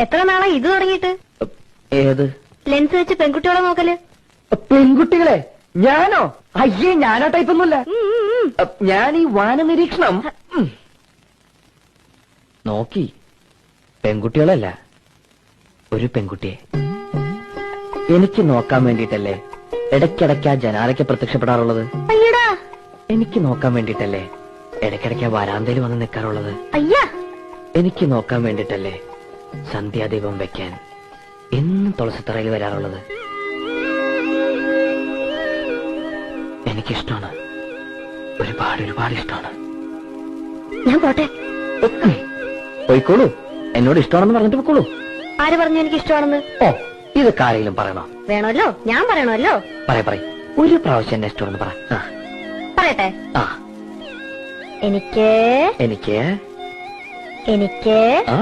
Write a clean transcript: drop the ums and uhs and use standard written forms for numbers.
എത്ര നാളെ ഇത് തുടങ്ങിയിട്ട്? ഏത് ലെൻസ് വെച്ച് പെൺകുട്ടികളെ നോക്കല്? പെൺകുട്ടികളെ? ഞാനോ? അയ്യേ, ഞാനോ ടൈപ്പൊന്നുമില്ല. ഞാൻ ഈ വാന നിരീക്ഷണം നോക്കി. പെൺകുട്ടികളല്ല, ഒരു പെൺകുട്ടിയെ എനിക്ക് നോക്കാൻ വേണ്ടിട്ടല്ലേ ഇടയ്ക്കിടയ്ക്ക് ആ ജനാലയ്ക്ക് പ്രത്യക്ഷപ്പെടാറുള്ളത്. അയ്യടാ, എനിക്ക് നോക്കാൻ വേണ്ടിട്ടല്ലേ ഇടയ്ക്കിടയ്ക്ക് വരാന്തയിൽ വന്ന് നിൽക്കാറുള്ളത്. അയ്യാ, എനിക്ക് നോക്കാൻ വേണ്ടിട്ടല്ലേ സന്ധ്യാദീപം വെക്കാൻ എന്നും തുളസിത്തറയിൽ വരാറുള്ളത്. എനിക്കിഷ്ടമാണ്, ഒരുപാട് ഇഷ്ടമാണ്. ഞാൻ പോട്ടെ. പോയിക്കോളൂ, എന്നോട് ഇഷ്ടമാണെന്ന് പറഞ്ഞിട്ട് പോയിക്കോളൂ. ആര് പറഞ്ഞു എനിക്ക് ഇഷ്ടമാണെന്ന്? ഓ, ഇതൊക്കെ ആരെങ്കിലും പറയണോ? വേണമല്ലോ, ഞാൻ പറയണമല്ലോ. പറയ ഒരു പ്രാവശ്യം എന്നെ ഇഷ്ടമാണെന്ന് പറ. പറയട്ടെ. ആ, എനിക്ക് എനിക്ക് എനിക്ക് ആ